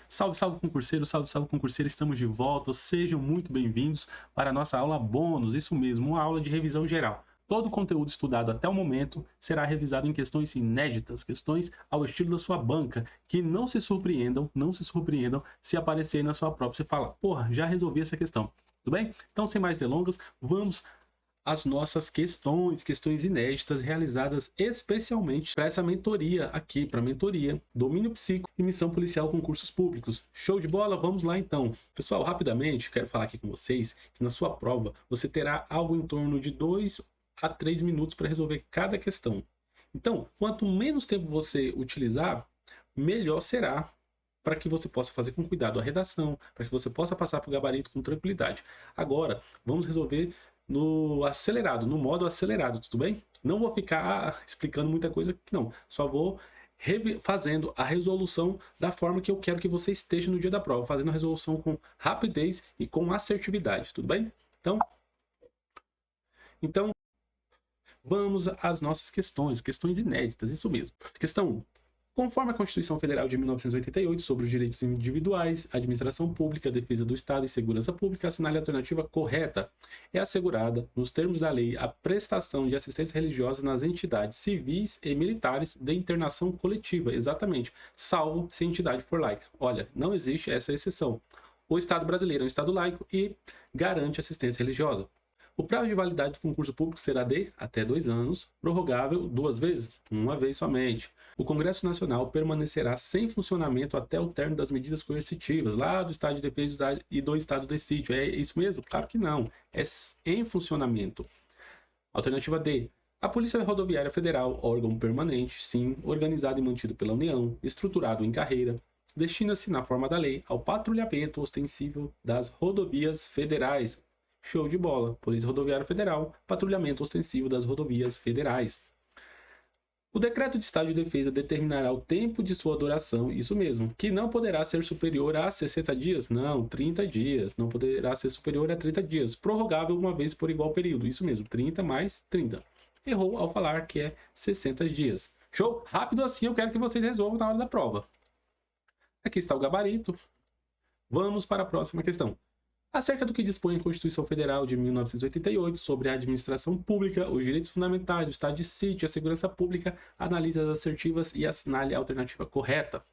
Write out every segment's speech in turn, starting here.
Salve, salve concurseiro, salve, salve concurseiro, estamos de volta, sejam muito bem-vindos para a nossa aula bônus, isso mesmo, uma aula de revisão geral. Todo o conteúdo estudado até o momento será revisado em questões inéditas, questões ao estilo da sua banca, que não se surpreendam se aparecer na sua prova. Você fala, porra, já resolvi essa questão, tudo bem? Então, sem mais delongas, vamos as nossas questões inéditas realizadas especialmente para essa mentoria aqui, para a mentoria Domínio Psíquico e Missão Policial Concursos Públicos. Show de bola? Vamos lá então. Pessoal, rapidamente, quero falar aqui com vocês que na sua prova você terá algo em torno de 2 a 3 minutos para resolver cada questão. Então, quanto menos tempo você utilizar, melhor será para que você possa fazer com cuidado a redação, para que você possa passar para o gabarito com tranquilidade. Agora, vamos resolver no modo acelerado, tudo bem? Não vou ficar explicando muita coisa aqui não, só vou fazendo a resolução da forma que eu quero que você esteja no dia da prova, fazendo a resolução com rapidez e com assertividade, tudo bem? Então vamos às nossas questões inéditas, isso mesmo. Questão 1. Conforme a Constituição Federal de 1988 sobre os direitos individuais, administração pública, defesa do Estado e segurança pública, assinale a alternativa correta. É assegurada, nos termos da lei, a prestação de assistência religiosa nas entidades civis e militares de internação coletiva, exatamente, salvo se a entidade for laica. Olha, não existe essa exceção. O Estado brasileiro é um Estado laico e garante assistência religiosa. O prazo de validade do concurso público será de até 2 anos, prorrogável 2 vezes, uma vez somente. O Congresso Nacional permanecerá sem funcionamento até o término das medidas coercitivas, lá do Estado de Defesa e do Estado de Sítio. É isso mesmo? Claro que não. É em funcionamento. Alternativa D. A Polícia Rodoviária Federal, órgão permanente, sim, organizado e mantido pela União, estruturado em carreira, destina-se, na forma da lei, ao patrulhamento ostensivo das rodovias federais. Show de bola. Polícia Rodoviária Federal, patrulhamento ostensivo das rodovias federais. O decreto de estado de defesa determinará o tempo de sua duração, isso mesmo, que não poderá ser superior a 60 dias, não, 30 dias, não poderá ser superior a 30 dias, prorrogável uma vez por igual período, isso mesmo, 30 mais 30. Errou ao falar que é 60 dias. Show? Rápido assim eu quero que vocês resolvam na hora da prova. Aqui está o gabarito. Vamos para a próxima questão. Acerca do que dispõe a Constituição Federal de 1988 sobre a administração pública, os direitos fundamentais, o estado de sítio e a segurança pública, analise as assertivas e assinale a alternativa correta.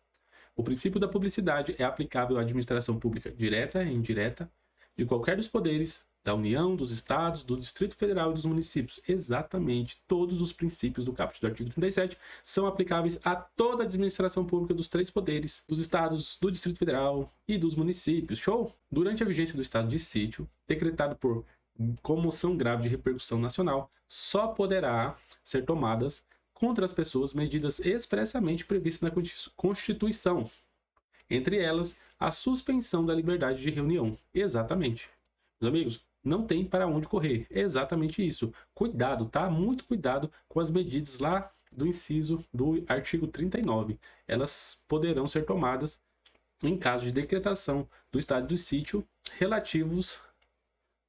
O princípio da publicidade é aplicável à administração pública direta e indireta de qualquer dos poderes, da União, dos Estados, do Distrito Federal e dos municípios. Exatamente, todos os princípios do caput do artigo 37 são aplicáveis a toda a administração pública dos 3 poderes, dos Estados, do Distrito Federal e dos municípios. Show? Durante a vigência do estado de sítio, decretado por comoção grave de repercussão nacional, só poderá ser tomadas contra as pessoas medidas expressamente previstas na Constituição. Entre elas, a suspensão da liberdade de reunião. Exatamente. Meus amigos, não tem para onde correr. É exatamente isso. Cuidado, tá? Muito cuidado com as medidas lá do inciso do artigo 39. Elas poderão ser tomadas em caso de decretação do estado de sítio relativos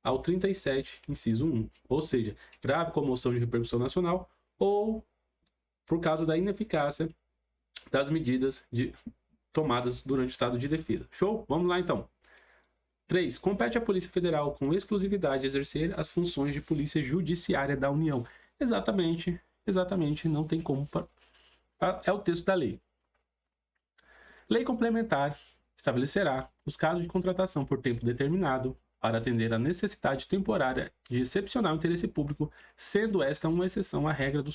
ao 37, inciso 1. Ou seja, grave comoção de repercussão nacional ou por causa da ineficácia das medidas tomadas durante o estado de defesa. Show? Vamos lá então. 3. Compete à Polícia Federal com exclusividade exercer as funções de polícia judiciária da União. Exatamente, não tem como. É o texto da lei. Lei complementar estabelecerá os casos de contratação por tempo determinado para atender à necessidade temporária de excepcional interesse público, sendo esta uma exceção à regra do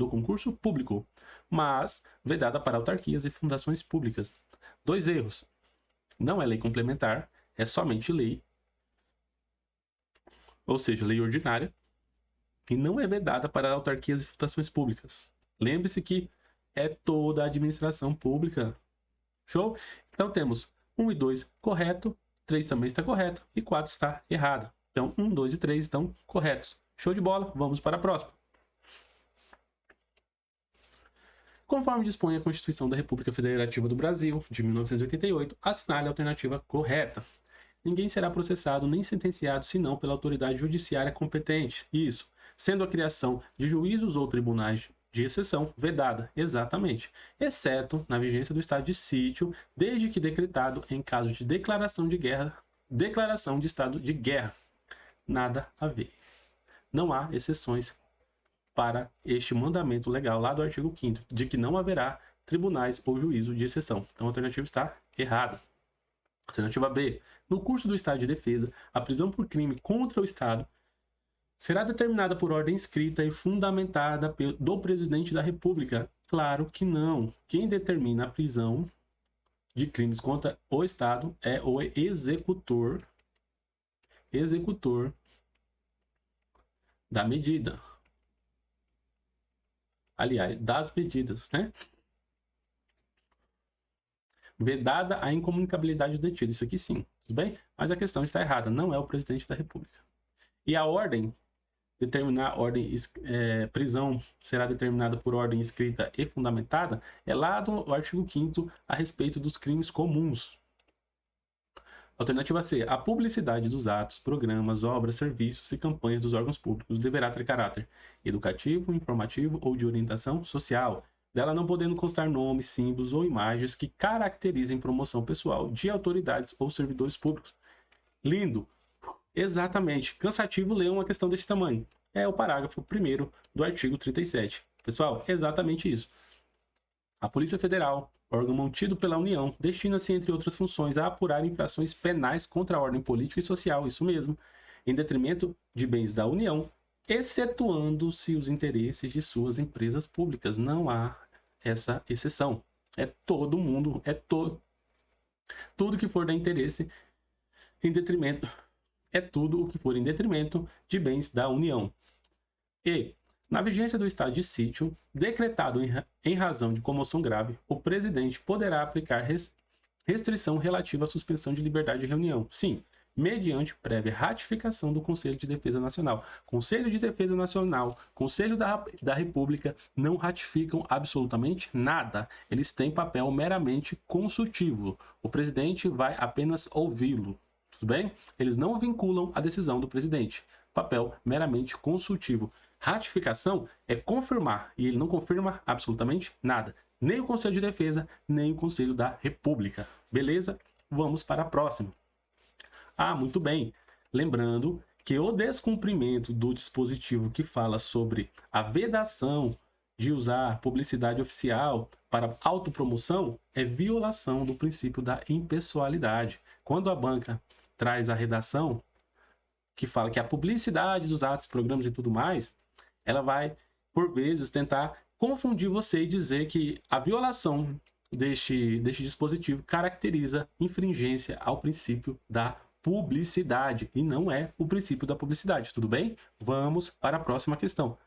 concurso público, mas vedada para autarquias e fundações públicas. 2 erros. Não é lei complementar, é somente lei, ou seja, lei ordinária, e não é vedada para autarquias e fundações públicas. Lembre-se que é toda a administração pública. Show? Então temos 1 e 2 correto, 3 também está correto e 4 está errado. Então 1, 2 e 3 estão corretos. Show de bola, vamos para a próxima. Conforme dispõe a Constituição da República Federativa do Brasil, de 1988, assinale a alternativa correta. Ninguém será processado nem sentenciado senão pela autoridade judiciária competente. Isso, sendo a criação de juízos ou tribunais de exceção vedada, exatamente, exceto na vigência do estado de sítio, desde que decretado em caso de declaração de guerra, declaração de estado de guerra. Nada a ver. Não há exceções para este mandamento legal lá do artigo 5º, de que não haverá tribunais ou juízo de exceção. Então a alternativa está errada. Alternativa B. No curso do estado de defesa, a prisão por crime contra o Estado será determinada por ordem escrita e fundamentada do presidente da República. Claro que não. Quem determina a prisão de crimes contra o Estado é o executor da medida. Aliás, das medidas, né? Vedada a incomunicabilidade do detido. Isso aqui sim, tudo bem? Mas a questão está errada. Não é o presidente da República. E a ordem, prisão será determinada por ordem escrita e fundamentada, é lá do artigo 5º a respeito dos crimes comuns. Alternativa C. A publicidade dos atos, programas, obras, serviços e campanhas dos órgãos públicos deverá ter caráter educativo, informativo ou de orientação social, dela não podendo constar nomes, símbolos ou imagens que caracterizem promoção pessoal de autoridades ou servidores públicos. Lindo! Exatamente. Cansativo ler uma questão desse tamanho. É o parágrafo 1º do artigo 37. Pessoal, exatamente isso. A Polícia Federal, órgão mantido pela União, destina-se, entre outras funções, a apurar infrações penais contra a ordem política e social, isso mesmo, em detrimento de bens da União, excetuando-se os interesses de suas empresas públicas. Não há essa exceção. É todo mundo, tudo que for da interesse em detrimento, é tudo o que for em detrimento de bens da União. E, na vigência do estado de sítio, decretado em razão de comoção grave, o presidente poderá aplicar restrição relativa à suspensão de liberdade de reunião. Sim, mediante prévia ratificação do Conselho de Defesa Nacional. Conselho de Defesa Nacional, Conselho da República não ratificam absolutamente nada. Eles têm papel meramente consultivo. O presidente vai apenas ouvi-lo. Tudo bem? Eles não vinculam a decisão do presidente. Papel meramente consultivo. Ratificação é confirmar, e ele não confirma absolutamente nada. Nem o Conselho de Defesa, nem o Conselho da República. Beleza? Vamos para a próxima. Ah, muito bem. Lembrando que o descumprimento do dispositivo que fala sobre a vedação de usar publicidade oficial para autopromoção é violação do princípio da impessoalidade. Quando a banca traz a redação que fala que a publicidade dos atos, programas e tudo mais, ela vai, por vezes, tentar confundir você e dizer que a violação deste dispositivo caracteriza infringência ao princípio da publicidade, e não é o princípio da publicidade, tudo bem? Vamos para a próxima questão.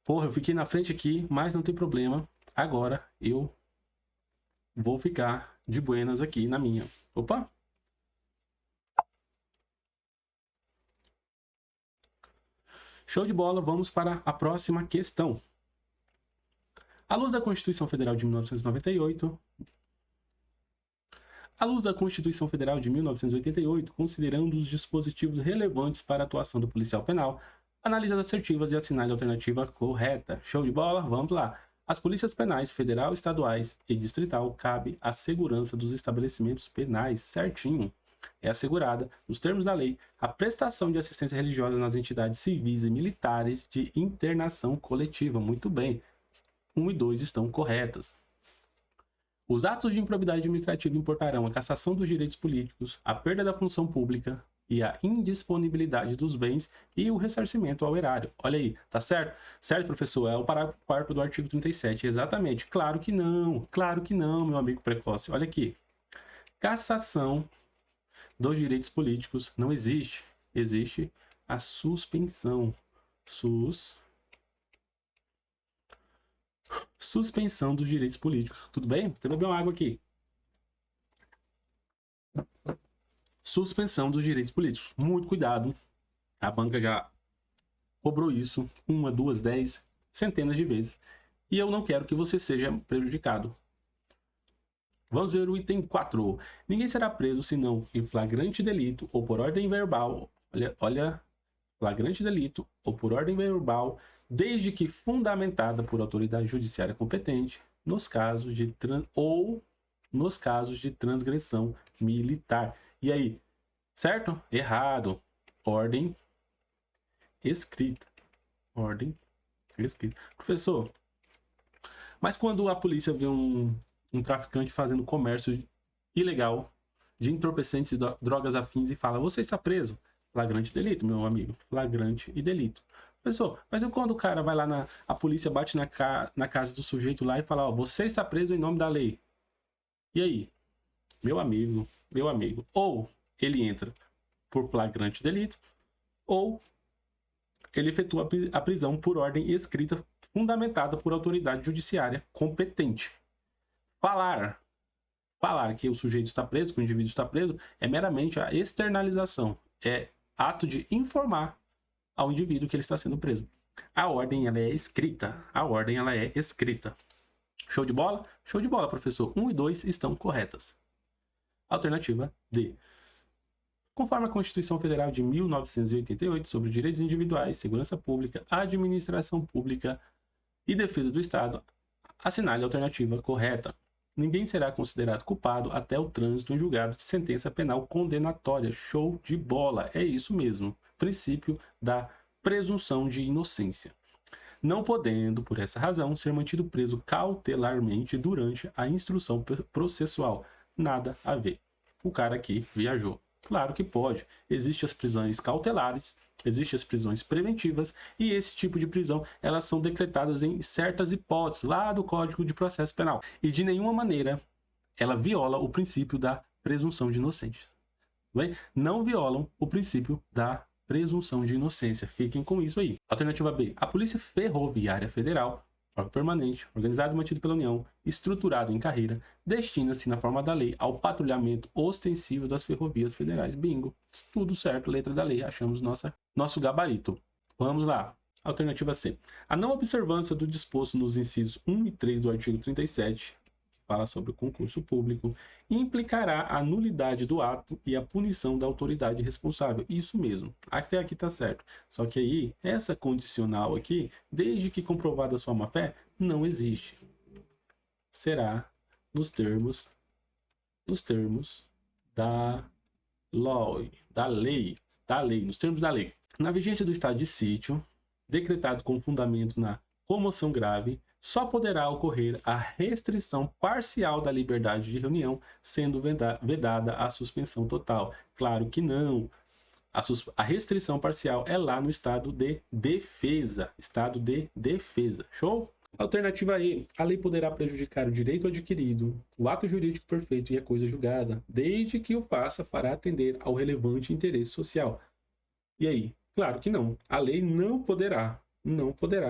Porra, eu fiquei na frente aqui, mas não tem problema. Agora eu vou ficar de buenas aqui na minha. Opa! Show de bola, vamos para a próxima questão. À luz da Constituição Federal de 1998, considerando os dispositivos relevantes para a atuação do policial penal, analise as assertivas e assinale a alternativa correta. Show de bola? Vamos lá. As polícias penais federal, estaduais e distrital cabe a segurança dos estabelecimentos penais, certinho. É assegurada, nos termos da lei, a prestação de assistência religiosa nas entidades civis e militares de internação coletiva. Muito bem. 1 e 2 estão corretas. Os atos de improbidade administrativa importarão a cassação dos direitos políticos, a perda da função pública e a indisponibilidade dos bens e o ressarcimento ao erário. Olha aí, tá certo? Certo, professor? É o parágrafo 4º do artigo 37. Exatamente. Claro que não, meu amigo precoce. Olha aqui. Cassação dos direitos políticos não existe. Existe a suspensão. Suspensão dos direitos políticos. Tudo bem? Vou beber uma água aqui. Suspensão dos direitos políticos. Muito cuidado. A banca já cobrou isso 1, 2, 10, centenas de vezes. E eu não quero que você seja prejudicado. Vamos ver o item 4. Ninguém será preso senão em flagrante delito ou por ordem verbal. Olha flagrante delito ou por ordem verbal, desde que fundamentada por autoridade judiciária competente, nos casos de transgressão militar. E aí, certo? Errado. Ordem escrita. Ordem escrita. Professor, mas quando a polícia vê um traficante fazendo comércio ilegal de entorpecentes e drogas afins e fala, você está preso. Flagrante delito, meu amigo. Flagrante e delito. Professor, mas quando o cara vai lá, a polícia bate na casa do sujeito lá e fala, ó, você está preso em nome da lei. E aí? Meu amigo. Ou ele entra por flagrante delito, ou ele efetua a prisão por ordem escrita fundamentada por autoridade judiciária competente. Falar que o sujeito está preso, que o indivíduo está preso, é meramente a externalização. É ato de informar ao indivíduo que ele está sendo preso. A ordem, ela é escrita. Show de bola? Show de bola, professor. 1 e 2 estão corretas. Alternativa D. Conforme a Constituição Federal de 1988 sobre direitos individuais, segurança pública, administração pública e defesa do Estado, assinale a alternativa correta. Ninguém será considerado culpado até o trânsito em julgado de sentença penal condenatória. Show de bola. É isso mesmo. Princípio da presunção de inocência. Não podendo, por essa razão, ser mantido preso cautelarmente durante a instrução processual. Nada a ver. O cara aqui viajou. Claro que pode. Existem as prisões cautelares, existem as prisões preventivas e esse tipo de prisão, elas são decretadas em certas hipóteses lá do Código de Processo Penal. E de nenhuma maneira ela viola o princípio da presunção de inocência. Bem? Não violam o princípio da presunção de inocência. Fiquem com isso aí. Alternativa B. A Polícia Ferroviária Federal, órgão permanente, organizado e mantido pela União, estruturado em carreira, destina-se, na forma da lei, ao patrulhamento ostensivo das ferrovias federais. Bingo. Tudo certo, letra da lei. Achamos nosso gabarito. Vamos lá. Alternativa C. A não observância do disposto nos incisos 1 e 3 do artigo 37, que fala sobre o concurso público, implicará a nulidade do ato e a punição da autoridade responsável. Isso mesmo. Até aqui tá certo. Só que aí, essa condicional aqui, desde que comprovada sua má-fé, não existe. Será nos termos da lei, nos termos da lei. Na vigência do estado de sítio, decretado com fundamento na comoção grave, só poderá ocorrer a restrição parcial da liberdade de reunião, sendo vedada a suspensão total. Claro que não. A restrição parcial é lá no estado de defesa. Estado de defesa. Show? Alternativa E. A lei poderá prejudicar o direito adquirido, o ato jurídico perfeito e a coisa julgada, desde que o faça para atender ao relevante interesse social. E aí? Claro que não. A lei não poderá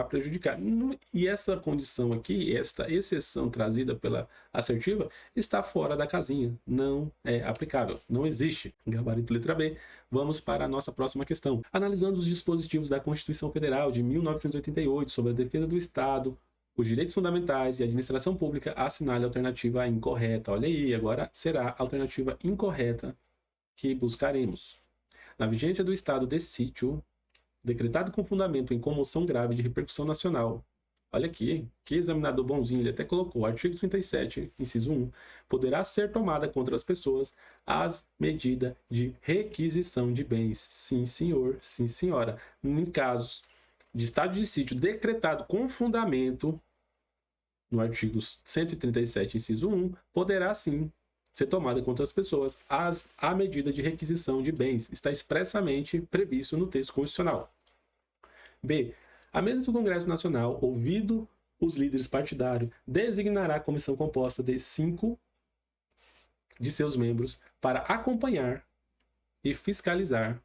prejudicar. E essa condição aqui, esta exceção trazida pela assertiva, está fora da casinha. Não é aplicável. Não existe. Gabarito letra B. Vamos para a nossa próxima questão. Analisando os dispositivos da Constituição Federal de 1988 sobre a defesa do Estado, os direitos fundamentais e a administração pública, assinale a alternativa incorreta. Olha aí, agora será a alternativa incorreta que buscaremos. Na vigência do estado de sítio, decretado com fundamento em comoção grave de repercussão nacional. Olha aqui, que examinador bonzinho, ele até colocou, artigo 37, inciso 1, poderá ser tomada contra as pessoas as medidas de requisição de bens. Sim, senhor, sim, senhora. Em casos de estado de sítio decretado com fundamento, no artigo 137, inciso 1, poderá sim ser tomada contra as pessoas a medida de requisição de bens. Está expressamente previsto no texto constitucional. B. A mesa do Congresso Nacional, ouvido os líderes partidários, designará a comissão composta de 5 de seus membros para acompanhar e fiscalizar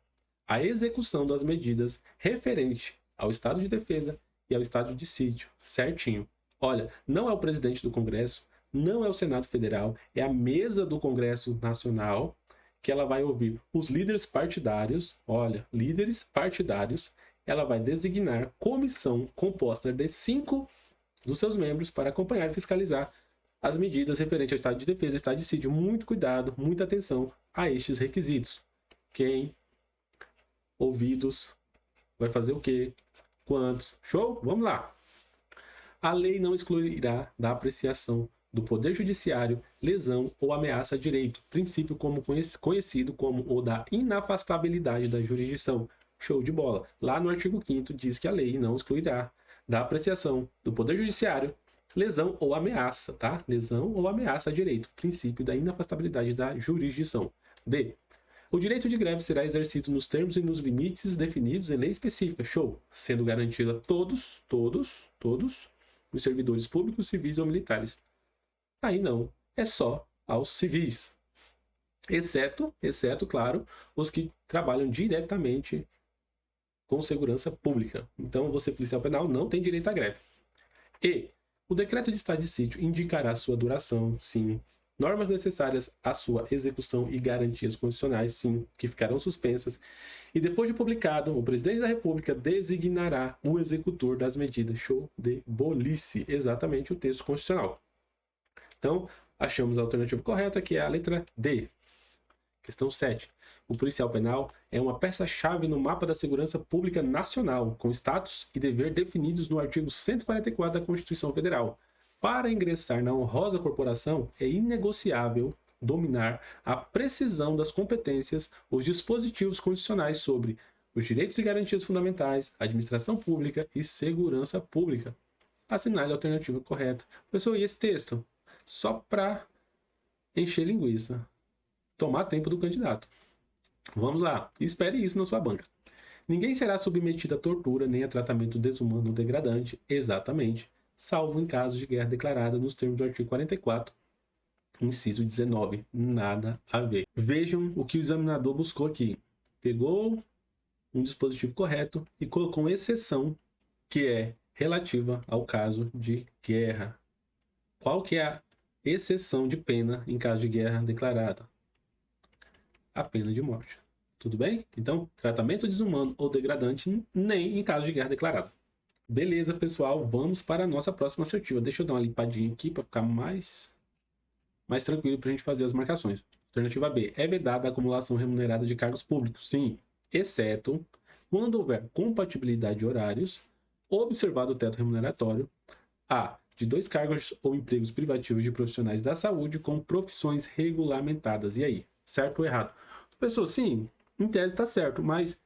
a execução das medidas referentes ao estado de defesa e ao estado de sítio. Certinho. Olha, não é o presidente do Congresso, não é o Senado Federal, é a mesa do Congresso Nacional, que ela vai ouvir os líderes partidários. Olha, líderes partidários. Ela vai designar comissão composta de 5 dos seus membros para acompanhar e fiscalizar as medidas referentes ao estado de defesa e estado de sítio. Muito cuidado, muita atenção a estes requisitos. Quem? Ouvidos vai fazer o quê, quantos. Show? Vamos lá. A lei não excluirá da apreciação do Poder Judiciário lesão ou ameaça a direito, princípio como conhecido como o da inafastabilidade da jurisdição. Show de bola. Lá no artigo 5º diz que a lei não excluirá da apreciação do Poder Judiciário lesão ou ameaça, tá? Lesão ou ameaça a direito, princípio da inafastabilidade da jurisdição. D. O direito de greve será exercido nos termos e nos limites definidos em lei específica, show, sendo garantido a todos os servidores públicos, civis ou militares. Aí não, é só aos civis, exceto, claro, os que trabalham diretamente com segurança pública. Então, você, policial penal, não tem direito à greve. E o decreto de estado de sítio indicará sua duração, sim. Normas necessárias à sua execução e garantias constitucionais, sim, que ficarão suspensas. E depois de publicado, o presidente da República designará o executor das medidas. Show de bolice. Exatamente o texto constitucional. Então, achamos a alternativa correta, que é a letra D. Questão 7. O policial penal é uma peça-chave no mapa da segurança pública nacional, com status e dever definidos no artigo 144 da Constituição Federal. Para ingressar na honrosa corporação, é inegociável dominar a precisão das competências, os dispositivos constitucionais sobre os direitos e garantias fundamentais, administração pública e segurança pública. Assinale a alternativa correta. Professor, e esse texto? Só para encher linguiça. Tomar tempo do candidato. Vamos lá, espere isso na sua banca. Ninguém será submetido a tortura nem a tratamento desumano ou degradante, exatamente, salvo em caso de guerra declarada nos termos do artigo 44, inciso 19. Nada a ver. Vejam o que o examinador buscou aqui. Pegou um dispositivo correto e colocou uma exceção que é relativa ao caso de guerra. Qual que é a exceção de pena em caso de guerra declarada? A pena de morte. Tudo bem? Então, tratamento desumano ou degradante nem em caso de guerra declarada. Beleza, pessoal. Vamos para a nossa próxima assertiva. Deixa eu dar uma limpadinha aqui para ficar mais tranquilo para a gente fazer as marcações. Alternativa B. É vedada a acumulação remunerada de cargos públicos. Sim, exceto quando houver compatibilidade de horários, observado o teto remuneratório, A. de 2 cargos ou empregos privativos de profissionais da saúde com profissões regulamentadas. E aí? Certo ou errado? Pessoal, sim, em tese está certo, mas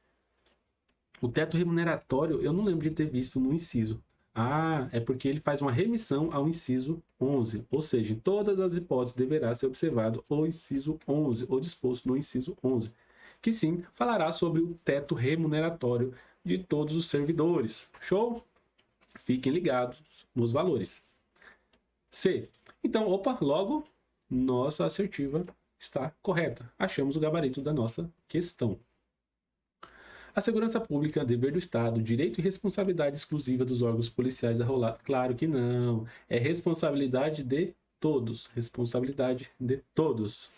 o teto remuneratório eu não lembro de ter visto no inciso. Ah, é porque ele faz uma remissão ao inciso 11, ou seja, em todas as hipóteses deverá ser observado o inciso 11, ou disposto no inciso 11, que sim falará sobre o teto remuneratório de todos os servidores. Show? Fiquem ligados nos valores. C. Então, logo, nossa assertiva está correta. Achamos o gabarito da nossa questão. A segurança pública, dever do Estado, direito e responsabilidade exclusiva dos órgãos policiais da rolada? Claro que não. É responsabilidade de todos. Responsabilidade de todos.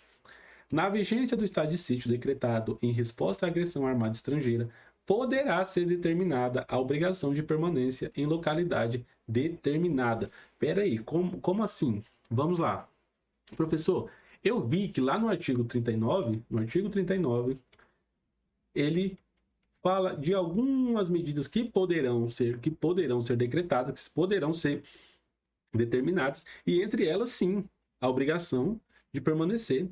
Na vigência do estado de sítio decretado em resposta à agressão armada estrangeira, poderá ser determinada a obrigação de permanência em localidade determinada. Pera aí, como assim? Vamos lá. Professor, eu vi que lá no artigo 39, ele fala de algumas medidas que poderão ser decretadas, que poderão ser determinadas, e entre elas, sim, a obrigação de permanecer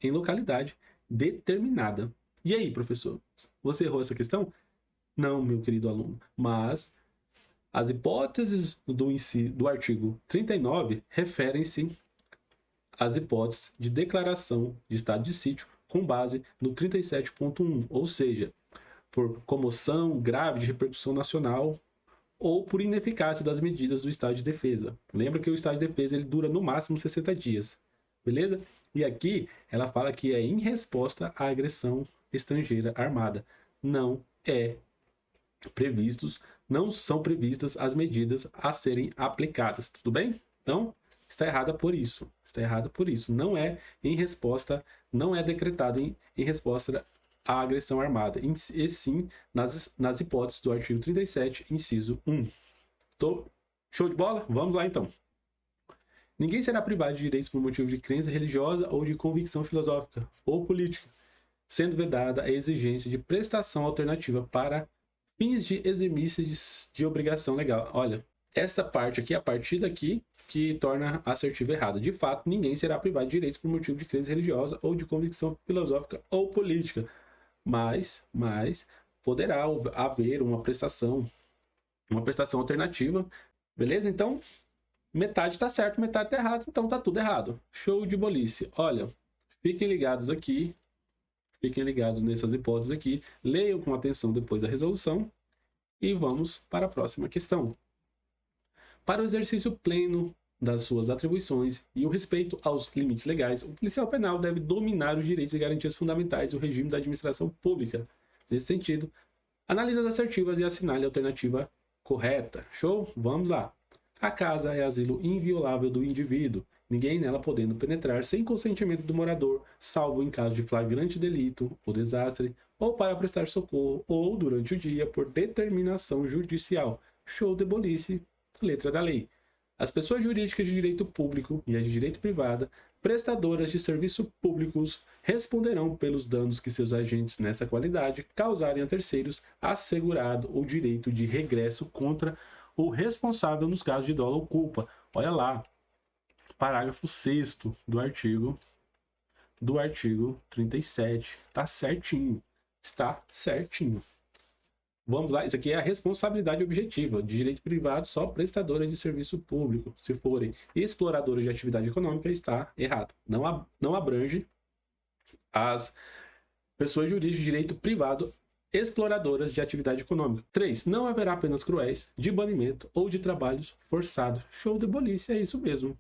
em localidade determinada. E aí, professor, você errou essa questão? Não, meu querido aluno, mas as hipóteses do artigo 39 referem-se às hipóteses de declaração de estado de sítio com base no 37.1, ou seja, por comoção grave de repercussão nacional ou por ineficácia das medidas do estado de defesa. Lembra que o estado de defesa ele dura no máximo 60 dias, beleza? E aqui ela fala que é em resposta à agressão estrangeira armada. Não são previstas as medidas a serem aplicadas, tudo bem? Então, está errada por isso. Não é em resposta, não é decretado em resposta à agressão armada, e sim nas hipóteses do artigo 37, inciso 1. Show de bola? Vamos lá então. Ninguém será privado de direitos por motivo de crença religiosa ou de convicção filosófica ou política, sendo vedada a exigência de prestação alternativa para fins de eximir-se de obrigação legal. Olha, esta parte aqui, a partir daqui, que torna a assertiva errada. De fato, ninguém será privado de direitos por motivo de crença religiosa ou de convicção filosófica ou política. Mas poderá haver uma prestação alternativa. Beleza? Então, metade está certo, metade está errado. Então, tá tudo errado. Show de bolice. Olha, fiquem ligados aqui. Fiquem ligados nessas hipóteses aqui. Leiam com atenção depois a resolução. E vamos para a próxima questão. Para o exercício pleno das suas atribuições e o respeito aos limites legais, o policial penal deve dominar os direitos e garantias fundamentais e o regime da administração pública. Nesse sentido, analise as assertivas e assinale a alternativa correta. Show? Vamos lá. A casa é asilo inviolável do indivíduo, ninguém nela podendo penetrar sem consentimento do morador, salvo em caso de flagrante delito ou desastre, ou para prestar socorro, ou durante o dia por determinação judicial. Show de bolice, letra da lei. As pessoas jurídicas de direito público e as de direito privado, prestadoras de serviços públicos, responderão pelos danos que seus agentes nessa qualidade causarem a terceiros, assegurado o direito de regresso contra o responsável nos casos de dolo ou culpa. Olha lá, parágrafo 6º do artigo 37. Tá certinho. Está certinho. Vamos lá, isso aqui é a responsabilidade objetiva. De direito privado, só prestadoras de serviço público. Se forem exploradores de atividade econômica, está errado. Não abrange as pessoas jurídicas de direito privado exploradoras de atividade econômica. 3. Não haverá penas cruéis, de banimento ou de trabalhos forçados. Show de bolice, é isso mesmo.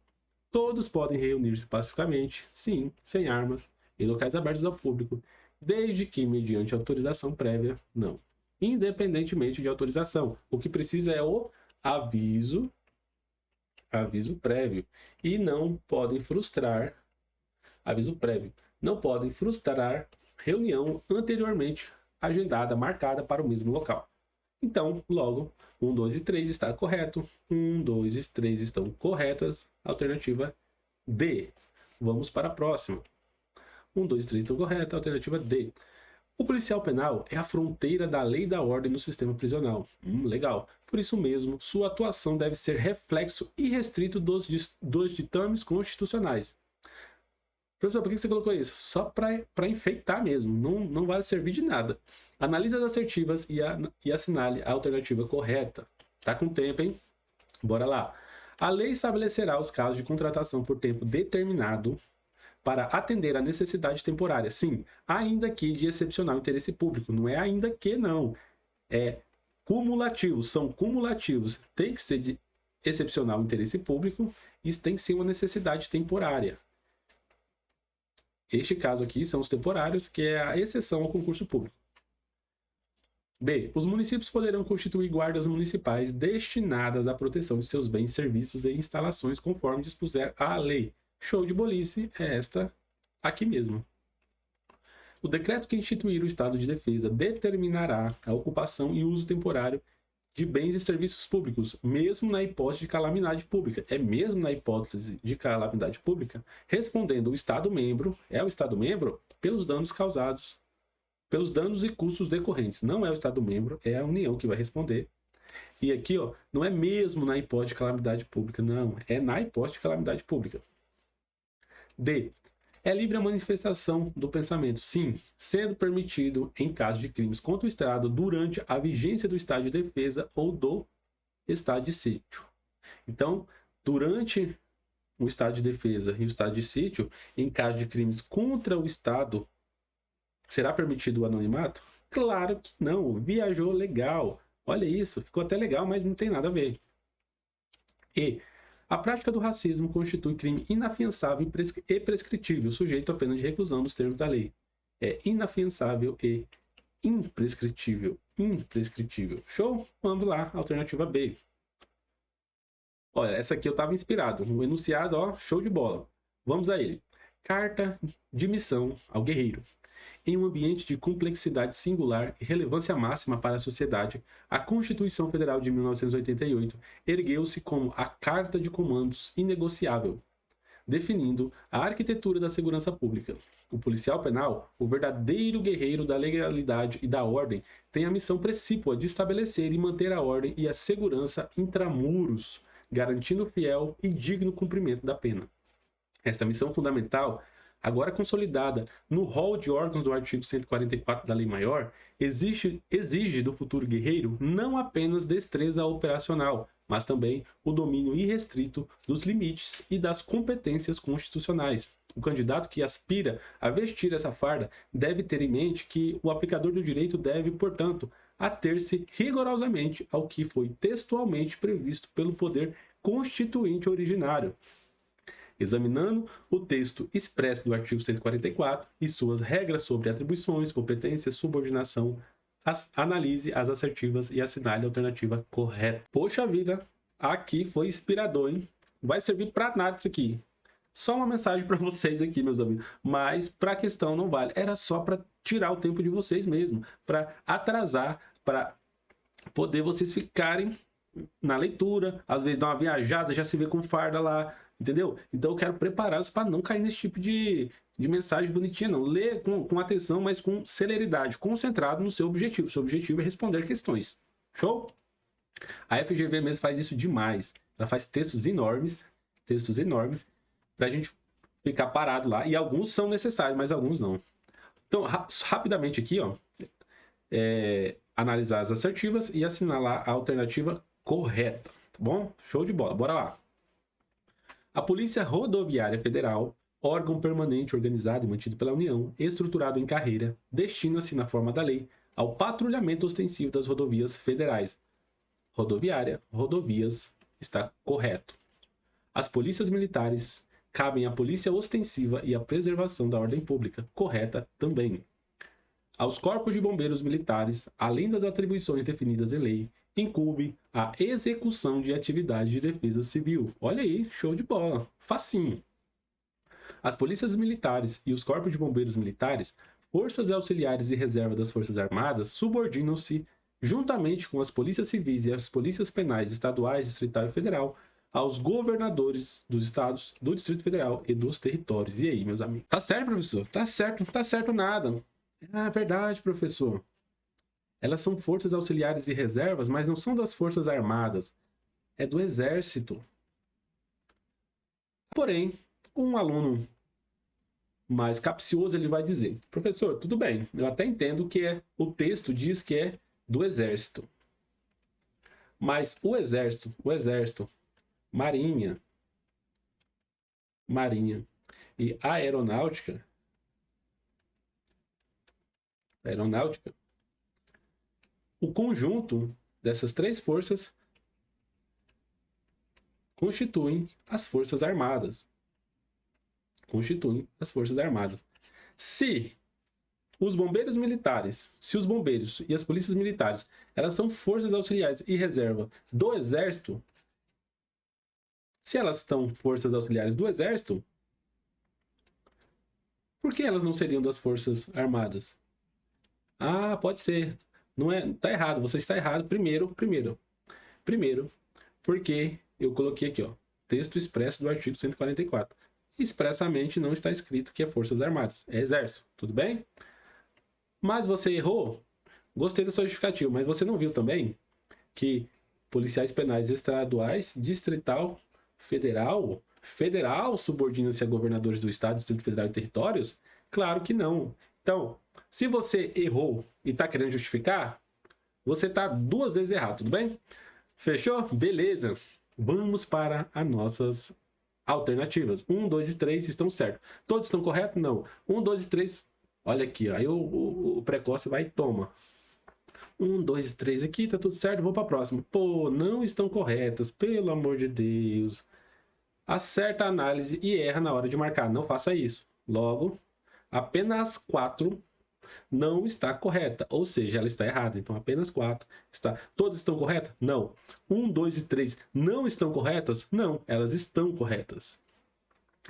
Todos podem reunir-se pacificamente, sim, sem armas, em locais abertos ao público, desde que mediante autorização prévia, não. Independentemente de autorização. O que precisa é o aviso prévio. E não podem frustrar aviso prévio. Não podem frustrar reunião anteriormente agendada, marcada para o mesmo local. Então, logo, 1, 2 e 3 está correto. 1, 2 e 3 estão corretas. Alternativa D. Vamos para a próxima. 1, 2 e 3 estão corretas. Alternativa D. O policial penal é a fronteira da lei e da ordem no sistema prisional. Legal. Por isso mesmo, sua atuação deve ser reflexo irrestrito dos ditames constitucionais. Professor, por que você colocou isso? Só para enfeitar mesmo. Não vai servir de nada. Analise as assertivas e assinale a alternativa correta. Tá com tempo, hein? Bora lá. A lei estabelecerá os casos de contratação por tempo determinado para atender à necessidade temporária. Sim, ainda que de excepcional interesse público. Não é ainda que, não. É cumulativo. São cumulativos. Tem que ser de excepcional interesse público e tem que ser uma necessidade temporária. Este caso aqui são os temporários, que é a exceção ao concurso público. B. Os municípios poderão constituir guardas municipais destinadas à proteção de seus bens, serviços e instalações conforme dispuser a lei. Show de bolice é esta aqui mesmo. O decreto que instituir o estado de defesa determinará a ocupação e uso temporário de bens e serviços públicos, mesmo na hipótese de calamidade pública. É mesmo na hipótese de calamidade pública, respondendo o Estado-membro, é o Estado-membro, pelos danos causados, pelos danos e custos decorrentes. Não é o Estado-membro, é a União que vai responder. E aqui, ó, não é mesmo na hipótese de calamidade pública, não. É na hipótese de calamidade pública. D. É livre a manifestação do pensamento, sim, sendo permitido em caso de crimes contra o Estado durante a vigência do estado de defesa ou do estado de sítio. Então, durante o estado de defesa e o estado de sítio, em caso de crimes contra o Estado, será permitido o anonimato? Claro que não, viajou legal. Olha isso, ficou até legal, mas não tem nada a ver. E a prática do racismo constitui crime inafiançável e prescritível, sujeito à pena de reclusão nos termos da lei. É inafiançável e imprescritível. Imprescritível. Show? Vamos lá, alternativa B. Olha, essa aqui eu estava inspirado. O enunciado, ó, show de bola. Vamos a ele. Carta de missão ao guerreiro. Em um ambiente de complexidade singular e relevância máxima para a sociedade, a Constituição Federal de 1988 ergueu-se como a Carta de Comandos inegociável. definindo a arquitetura da segurança pública. O policial penal, o verdadeiro guerreiro da legalidade e da ordem, tem a missão precípua de estabelecer e manter a ordem e a segurança intramuros, garantindo fiel e digno cumprimento da pena. Esta missão fundamental, agora consolidada no rol de órgãos do artigo 144 da Lei Maior, exige do futuro guerreiro não apenas destreza operacional, mas também o domínio irrestrito dos limites e das competências constitucionais. O candidato que aspira a vestir essa farda deve ter em mente que o aplicador do direito deve, portanto, ater-se rigorosamente ao que foi textualmente previsto pelo poder constituinte originário, examinando o texto expresso do artigo 144 e suas regras sobre atribuições, competências, subordinação, analise as assertivas e assinale a alternativa correta. Poxa vida, aqui foi inspirador, hein? Vai servir para nada isso aqui. Só uma mensagem para vocês aqui, meus amigos. Mas para a questão não vale. Era só para tirar o tempo de vocês mesmo, para atrasar, para poder vocês ficarem na leitura, às vezes dar uma viajada, já se vê com farda lá, entendeu? Então eu quero prepará-los para não cair nesse tipo de mensagem bonitinha, não. Lê com atenção, mas com celeridade, concentrado no seu objetivo. O seu objetivo é responder questões. Show? A FGV mesmo faz isso demais. Ela faz textos enormes, para a gente ficar parado lá. E alguns são necessários, mas alguns não. Então, rapidamente aqui, ó, analisar as assertivas e assinalar a alternativa correta. Tá bom? Show de bola. Bora lá. A Polícia Rodoviária Federal, órgão permanente organizado e mantido pela União, estruturado em carreira, destina-se, na forma da lei, ao patrulhamento ostensivo das rodovias federais. Rodoviária, rodovias, está correto. As polícias militares cabem à polícia ostensiva e à preservação da ordem pública, correta também. Aos corpos de bombeiros militares, além das atribuições definidas em lei, incumbe a execução de atividades de defesa civil. Olha aí, show de bola, facinho. As polícias militares e os corpos de bombeiros militares, forças auxiliares e reserva das Forças Armadas, subordinam-se, juntamente com as polícias civis e as polícias penais estaduais, distrital e federal, aos governadores dos estados, do Distrito Federal e dos territórios. E aí, meus amigos? Tá certo, professor? Tá certo, não tá certo nada. É verdade, professor. Elas são forças auxiliares e reservas, mas não são das Forças Armadas. É do Exército. Porém, um aluno mais capcioso, ele vai dizer: professor, tudo bem, eu até entendo que o texto diz que é do Exército. Mas o Exército, Marinha e Aeronáutica, o conjunto dessas três forças constituem as Forças Armadas. Se os bombeiros militares, se os bombeiros e as polícias militares, elas são forças auxiliares e reserva do Exército, se elas são forças auxiliares do Exército, por que elas não seriam das Forças Armadas? Ah, pode ser. Não é, tá errado, você está errado. Primeiro, porque eu coloquei aqui, ó, texto expresso do artigo 144. Expressamente não está escrito que é Forças Armadas, é Exército, tudo bem? Mas você errou. Gostei da sua justificativa, mas você não viu também que policiais penais estaduais, distrital, federal subordina-se a governadores do estado, Distrito Federal e territórios? Claro que não. Então, se você errou e está querendo justificar, você está duas vezes errado, tudo bem? Fechou? Beleza. Vamos para as nossas alternativas. 1, 2 e 3 estão certos. Todos estão corretos? Não. 1, 2 e 3, olha aqui, ó. Aí o precoce vai e toma. 1, 2 e 3 aqui, tá tudo certo, vou para a próxima. Pô, não estão corretas, pelo amor de Deus. Acerta a análise e erra na hora de marcar. Não faça isso. Logo, apenas 4 não está correta, ou seja, ela está errada. Então, apenas 4 está. Todas estão corretas? Não. 1, 2 e 3 não estão corretas? Não, elas estão corretas.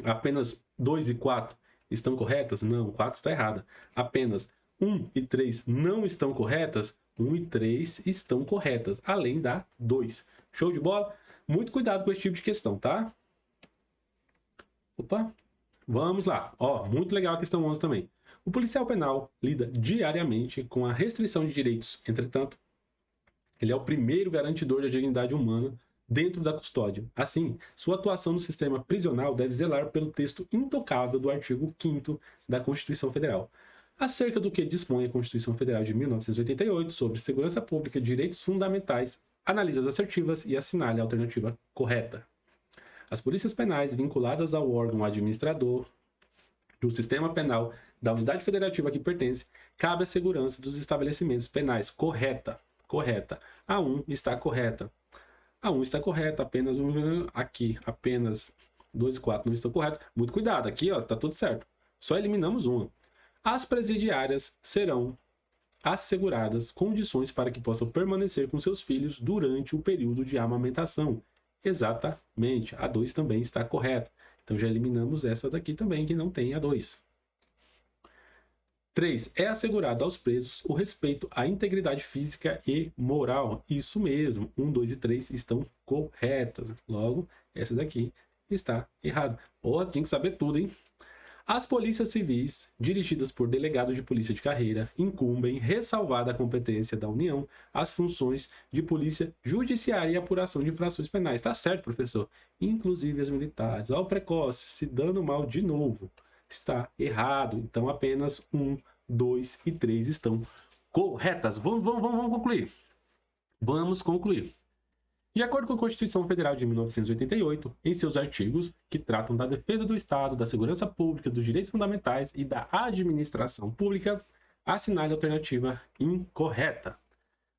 Apenas 2 e 4 estão corretas? Não, 4 está errada. Apenas 1 e 3 não estão corretas? 1 e 3 estão corretas, além da 2. Show de bola? Muito cuidado com esse tipo de questão, tá? Opa, vamos lá. Ó, muito legal a questão 11 também. O policial penal lida diariamente com a restrição de direitos. Entretanto, ele é o primeiro garantidor da dignidade humana dentro da custódia. Assim, sua atuação no sistema prisional deve zelar pelo texto intocável do artigo 5º da Constituição Federal, acerca do que dispõe a Constituição Federal de 1988 sobre segurança pública e direitos fundamentais, analise as assertivas e assinale a alternativa correta. As polícias penais vinculadas ao órgão administrador do sistema penal da unidade federativa a que pertence, cabe a segurança dos estabelecimentos penais. Correta. A 1 está correta. A 1 está correta, apenas aqui, apenas 2 e 4 não estão corretos. Muito cuidado, aqui ó, tá tudo certo. Só eliminamos uma. As presidiárias serão asseguradas condições para que possam permanecer com seus filhos durante o período de amamentação. Exatamente, a 2 também está correta. Então já eliminamos essa daqui também, que não tem a 2. 3. É assegurado aos presos o respeito à integridade física e moral. Isso mesmo, 1, 2 e 3 estão corretas. Logo, essa daqui está errada. Ó, tem que saber tudo, hein? As polícias civis, dirigidas por delegados de polícia de carreira, incumbem, ressalvada a competência da União, as funções de polícia judiciária e apuração de infrações penais. Tá certo, professor? Inclusive as militares. Ó, o precoce, se dando mal de novo. Está errado. Então, apenas 1, 2 e 3 estão corretas. Vamos concluir. Vamos concluir. De acordo com a Constituição Federal de 1988, em seus artigos, que tratam da defesa do Estado, da segurança pública, dos direitos fundamentais e da administração pública, assinale a alternativa incorreta.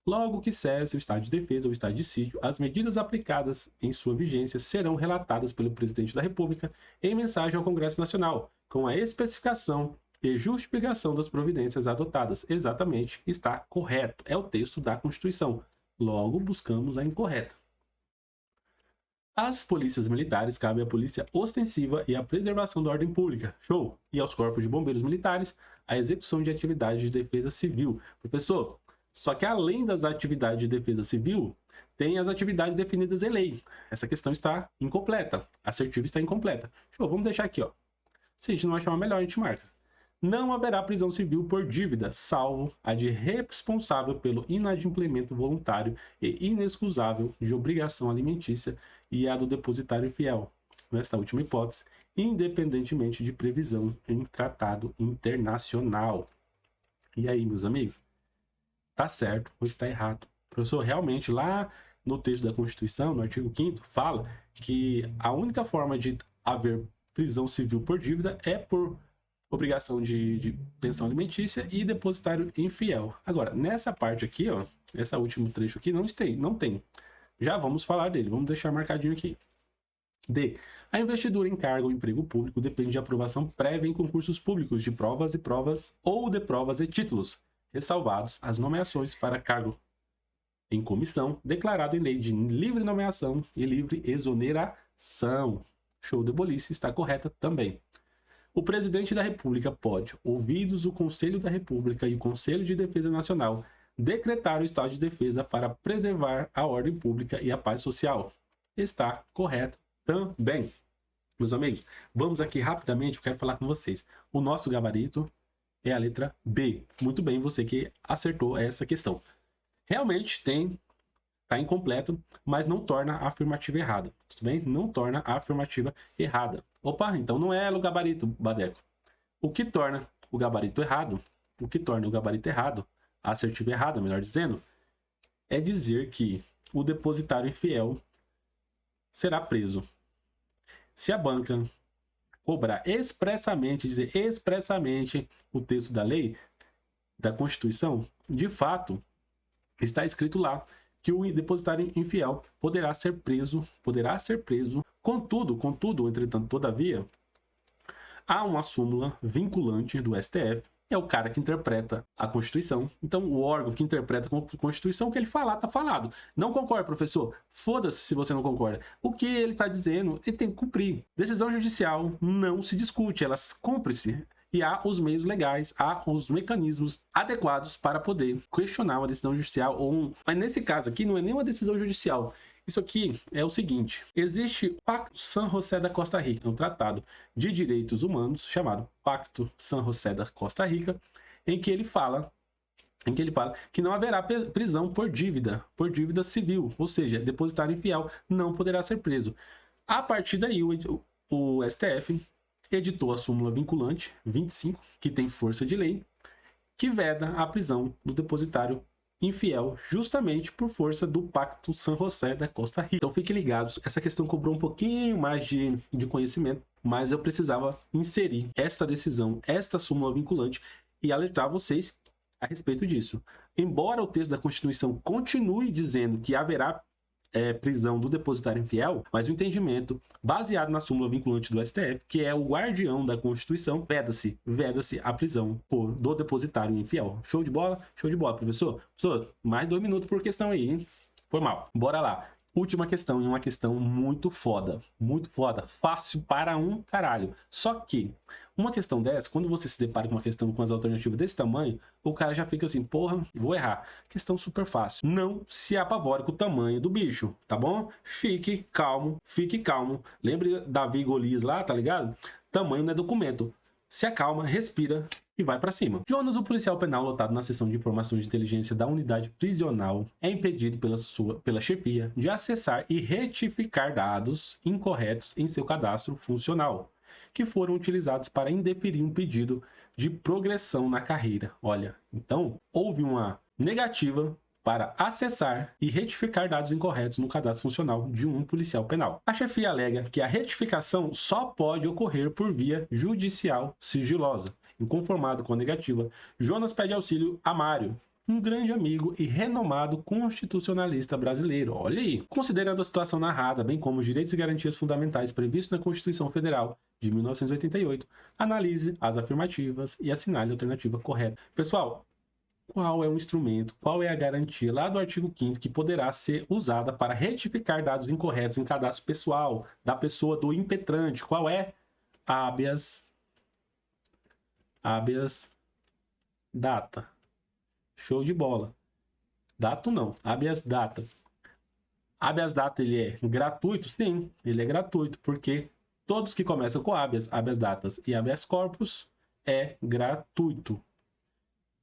Logo que cesse o estado de defesa ou estado de sítio, as medidas aplicadas em sua vigência serão relatadas pelo Presidente da República em mensagem ao Congresso Nacional, com a especificação e justificação das providências adotadas. Exatamente, está correto. É o texto da Constituição. Logo, buscamos a incorreta. Às polícias militares cabe a polícia ostensiva e a preservação da ordem pública. Show! E aos corpos de bombeiros militares, a execução de atividades de defesa civil. Professor, só que além das atividades de defesa civil, tem as atividades definidas em lei. Essa questão está incompleta. A assertiva está incompleta. Show, vamos deixar aqui, ó. Se a gente não achar uma melhor, a gente marca. Não haverá prisão civil por dívida, salvo a de responsável pelo inadimplemento voluntário e inexcusável de obrigação alimentícia e a do depositário fiel, nesta última hipótese, independentemente de previsão em tratado internacional. E aí, meus amigos? Tá certo ou está errado? Professor, realmente lá no texto da Constituição, no artigo 5º, fala que a única forma de haver prisão civil por dívida é por obrigação de pensão alimentícia e depositário infiel. Agora, nessa parte aqui, ó, esse último trecho aqui não tem. Já vamos falar dele, vamos deixar marcadinho aqui. D. A investidura em cargo ou emprego público depende de aprovação prévia em concursos públicos de provas e provas ou de provas e títulos, ressalvados as nomeações para cargo em comissão, declarado em lei de livre nomeação e livre exoneração. Show de bolice, está correta também. O presidente da República pode, ouvidos o Conselho da República e o Conselho de Defesa Nacional, decretar o estado de defesa para preservar a ordem pública e a paz social. Está correto também. Meus amigos, vamos aqui rapidamente, eu quero falar com vocês. O nosso gabarito é a letra B. Muito bem, você que acertou essa questão. Realmente está incompleto, mas não torna a afirmativa errada. Tudo bem? Não torna a afirmativa errada. Opa, então não é o gabarito, Badeco. O que torna o gabarito errado, a assertiva errada, melhor dizendo, é dizer que o depositário infiel será preso. Se a banca cobrar expressamente, dizer expressamente o texto da lei, da Constituição, de fato, está escrito lá que o depositário infiel poderá ser preso. Contudo, entretanto, todavia, há uma súmula vinculante do STF, é o cara que interpreta a Constituição. Então, o órgão que interpreta a Constituição, o que ele falar, tá falado. Não concorda, professor? Foda-se se você não concorda. O que ele está dizendo, ele tem que cumprir. Decisão judicial não se discute, ela cumpre-se. E há os meios legais, há os mecanismos adequados para poder questionar uma decisão judicial. Mas nesse caso aqui, não é nem uma decisão judicial. Isso aqui é o seguinte: existe o Pacto San José da Costa Rica, um tratado de direitos humanos chamado Pacto San José da Costa Rica, em que ele fala que não haverá prisão por dívida civil, ou seja, depositário infiel não poderá ser preso. A partir daí, o STF editou a súmula vinculante 25, que tem força de lei, que veda a prisão do depositário infiel, justamente por força do Pacto San José da Costa Rica. Então fiquem ligados, essa questão cobrou um pouquinho mais de conhecimento, mas eu precisava inserir esta decisão, esta súmula vinculante, e alertar vocês a respeito disso. Embora o texto da Constituição continue dizendo que haverá prisão do depositário infiel, mas o entendimento baseado na súmula vinculante do STF, que é o guardião da Constituição, veda-se a prisão do depositário infiel. Show de bola? Show de bola, professor. Professor, mais 2 minutos por questão aí, hein? Foi mal. Bora lá. Última questão, e uma questão muito foda, fácil para um caralho. Só que uma questão dessa, quando você se depara com uma questão com as alternativas desse tamanho, o cara já fica assim, porra, vou errar. Questão super fácil. Não se apavore com o tamanho do bicho, tá bom? Fique calmo, fique calmo. Lembre Davi e Golias lá, tá ligado? Tamanho não é documento. Se acalma, respira e vai pra cima. Jonas, o policial penal lotado na seção de informações de inteligência da unidade prisional, é impedido pela chefia de acessar e retificar dados incorretos em seu cadastro funcional, que foram utilizados para indeferir um pedido de progressão na carreira. Olha, então houve uma negativa para acessar e retificar dados incorretos no cadastro funcional de um policial penal. A chefia alega que a retificação só pode ocorrer por via judicial sigilosa. Inconformado com a negativa, Jonas pede auxílio a Mário, um grande amigo e renomado constitucionalista brasileiro. Olha aí! Considerando a situação narrada, bem como os direitos e garantias fundamentais previstos na Constituição Federal de 1988, analise as afirmativas e assinale a alternativa correta. Pessoal, qual é o instrumento, qual é a garantia lá do artigo 5º que poderá ser usada para retificar dados incorretos em cadastro pessoal da pessoa do impetrante? Qual é? Habeas data. Show de bola. Dato não, habeas data. Habeas data, ele é gratuito? Sim, ele é gratuito, porque todos que começam com habeas datas e habeas corpus é gratuito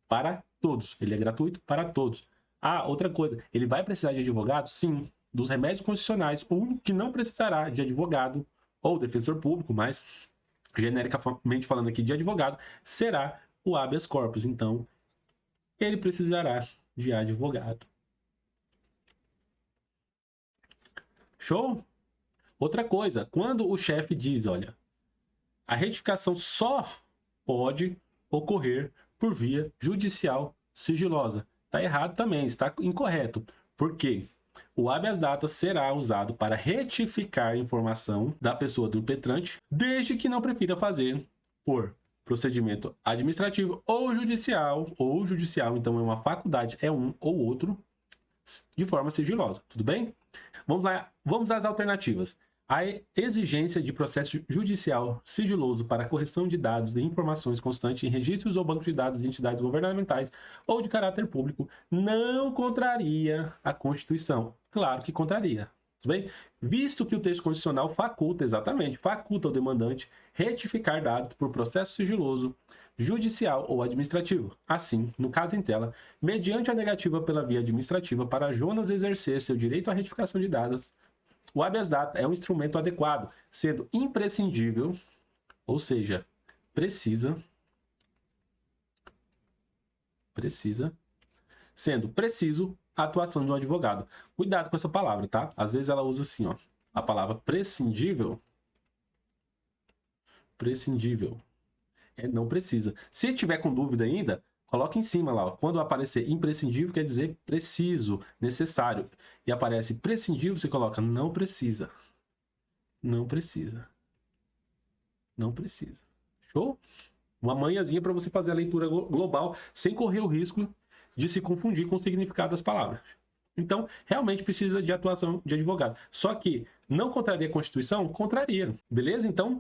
para todos. Ele é gratuito para todos. Ah, outra coisa, ele vai precisar de advogado? Sim. Dos remédios constitucionais, o único que não precisará de advogado ou defensor público, mas genericamente falando aqui de advogado, será o habeas corpus. Então, ele precisará de advogado. Show? Outra coisa, quando o chefe diz, olha, a retificação só pode ocorrer por via judicial sigilosa. Está errado também, está incorreto. Por quê? O habeas data será usado para retificar a informação da pessoa do impetrante, desde que não prefira fazer por procedimento administrativo ou judicial, então é uma faculdade, é um ou outro, de forma sigilosa, tudo bem? Vamos lá, vamos às alternativas. A exigência de processo judicial sigiloso para correção de dados e informações constantes em registros ou banco de dados de entidades governamentais ou de caráter público não contraria a Constituição. Claro que contraria, tudo bem? Visto que o texto constitucional faculta o demandante retificar dados por processo sigiloso, judicial ou administrativo. Assim, no caso em tela, mediante a negativa pela via administrativa para Jonas exercer seu direito à retificação de dados, o habeas data é um instrumento adequado, sendo imprescindível, ou seja, sendo preciso a atuação de um advogado. Cuidado com essa palavra, tá? Às vezes ela usa assim, ó, a palavra prescindível. Não precisa. Se tiver com dúvida ainda, coloca em cima lá, ó. Quando aparecer imprescindível, quer dizer preciso, necessário. E aparece prescindível, você coloca não precisa. Não precisa. Show? Uma manhãzinha para você fazer a leitura global sem correr o risco de se confundir com o significado das palavras. Então, realmente precisa de atuação de advogado. Só que não contraria a Constituição? Contraria. Beleza? Então,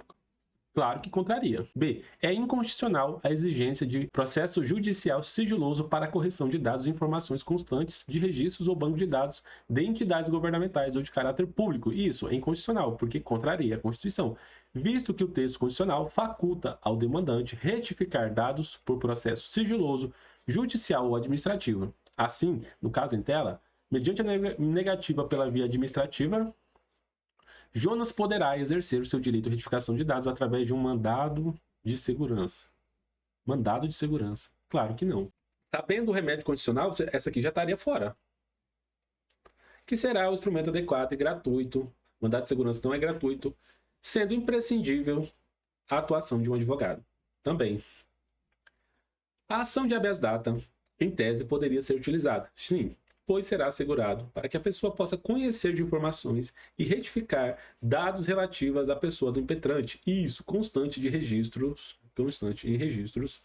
Claro que contraria. B. É inconstitucional a exigência de processo judicial sigiloso para a correção de dados e informações constantes de registros ou banco de dados de entidades governamentais ou de caráter público. Isso é inconstitucional, porque contraria a Constituição, visto que o texto constitucional faculta ao demandante retificar dados por processo sigiloso, judicial ou administrativo. Assim, no caso em tela, mediante a negativa pela via administrativa, Jonas poderá exercer o seu direito de retificação de dados através de um mandado de segurança. Mandado de segurança? Claro que não. Sabendo o remédio condicional, essa aqui já estaria fora. Que será o instrumento adequado e gratuito. Mandado de segurança não é gratuito, sendo imprescindível a atuação de um advogado. Também. A ação de habeas data, em tese, poderia ser utilizada. Sim, pois será assegurado para que a pessoa possa conhecer de informações e retificar dados relativos à pessoa do impetrante, e isso constante em registros,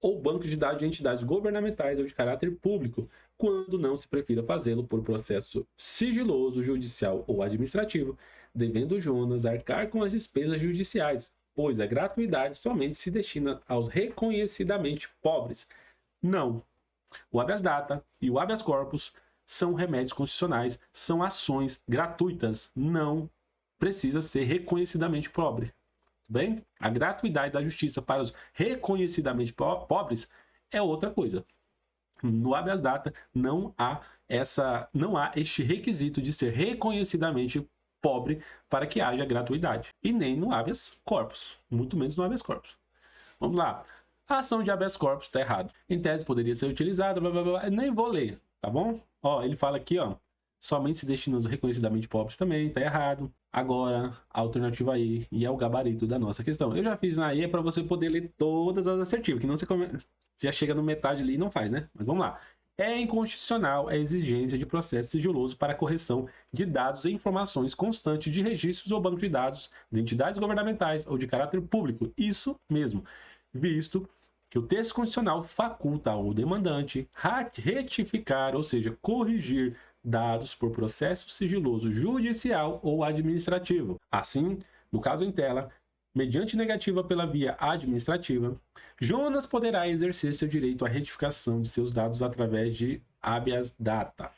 ou banco de dados de entidades governamentais ou de caráter público, quando não se prefira fazê-lo por processo sigiloso, judicial ou administrativo, devendo Jonas arcar com as despesas judiciais, pois a gratuidade somente se destina aos reconhecidamente pobres. Não. O habeas data e o habeas corpus são remédios constitucionais, são ações gratuitas, não precisa ser reconhecidamente pobre. Bem? A gratuidade da justiça para os reconhecidamente pobres é outra coisa. No habeas data não há este requisito de ser reconhecidamente pobre para que haja gratuidade. E nem no habeas corpus, muito menos no habeas corpus. Vamos lá. A ação de habeas corpus está errado. Em tese poderia ser utilizada, blá, blá, blá. Nem vou ler, tá bom? Ó, ele fala aqui, ó, somente se destina aos reconhecidamente pobres também, tá errado. Agora, a alternativa aí, e é o gabarito da nossa questão. Eu já fiz na E para você poder ler todas as assertivas, que não você já chega no metade ali e não faz, né? Mas vamos lá. É inconstitucional a exigência de processo sigiloso para a correção de dados e informações constantes de registros ou banco de dados de entidades governamentais ou de caráter público. Isso mesmo. Visto que o texto constitucional faculta ao demandante retificar, ou seja, corrigir dados por processo sigiloso judicial ou administrativo. Assim, no caso em tela, mediante negativa pela via administrativa, Jonas poderá exercer seu direito à retificação de seus dados através de habeas data,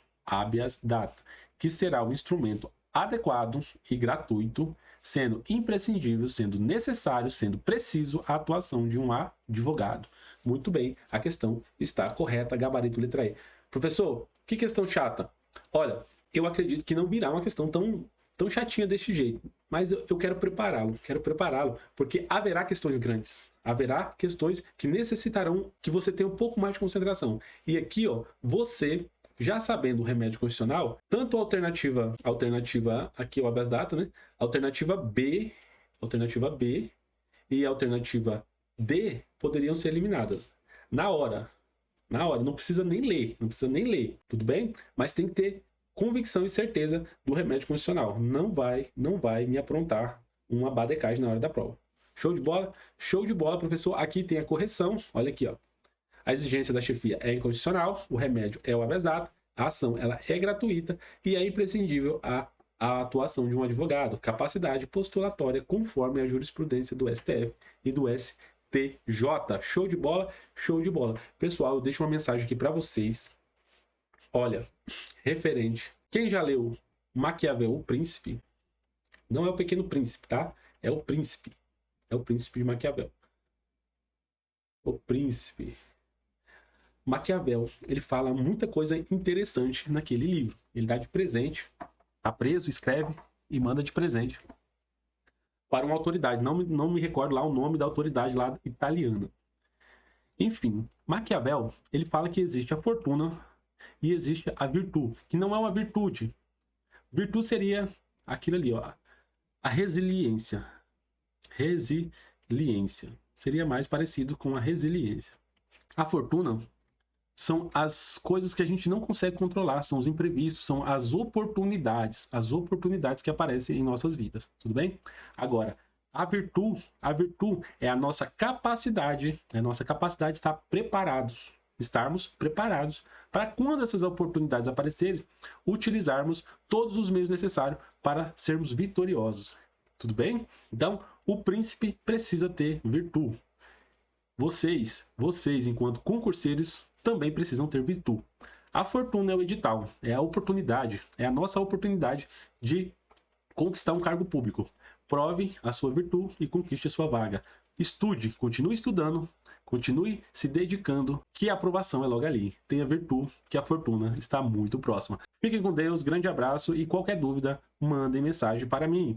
que será o instrumento adequado e gratuito, sendo imprescindível, sendo necessário, sendo preciso a atuação de um advogado. Muito bem, a questão está correta, gabarito letra E. Professor, que questão chata? Olha, eu acredito que não virá uma questão tão chatinha deste jeito, mas eu quero prepará-lo, porque haverá questões grandes, haverá questões que necessitarão que você tenha um pouco mais de concentração. E aqui, ó, você já sabendo o remédio constitucional, tanto a alternativa aqui é o habeas data, né? Alternativa B e a alternativa D poderiam ser eliminadas. Na hora, não precisa nem ler, tudo bem? Mas tem que ter convicção e certeza do remédio constitucional. Não vai me aprontar uma badecagem na hora da prova. Show de bola? Show de bola, professor. Aqui tem a correção, olha aqui, ó. A exigência da chefia é inconstitucional, o remédio é o habeas data, a ação ela é gratuita e é imprescindível a atuação de um advogado, capacidade postulatória conforme a jurisprudência do STF e do STJ. Show de bola? Show de bola. Pessoal, eu deixo uma mensagem aqui para vocês. Olha, referente. Quem já leu Maquiavel, o Príncipe? Não é o Pequeno Príncipe, tá? É o Príncipe. É o Príncipe de Maquiavel. O Príncipe. Maquiavel, ele fala muita coisa interessante naquele livro. Ele dá de presente, tá preso, escreve e manda de presente para uma autoridade. Não me recordo lá o nome da autoridade lá italiana. Enfim, Maquiavel, ele fala que existe a fortuna e existe a virtude, que não é uma virtude. Virtude seria aquilo ali, ó, a resiliência. Resiliência. Seria mais parecido com a resiliência. A fortuna são as coisas que a gente não consegue controlar, são os imprevistos, são as oportunidades que aparecem em nossas vidas, tudo bem? Agora, a virtude é a nossa capacidade de estarmos preparados para quando essas oportunidades aparecerem, utilizarmos todos os meios necessários para sermos vitoriosos, tudo bem? Então, O príncipe precisa ter virtude. Vocês, enquanto concurseiros, também precisam ter virtude. A fortuna é o edital, é a oportunidade, é a nossa oportunidade de conquistar um cargo público. Prove a sua virtude e conquiste a sua vaga. Estude, continue estudando, continue se dedicando, que a aprovação é logo ali. Tenha virtude, que a fortuna está muito próxima. Fiquem com Deus, grande abraço e qualquer dúvida, mandem mensagem para mim.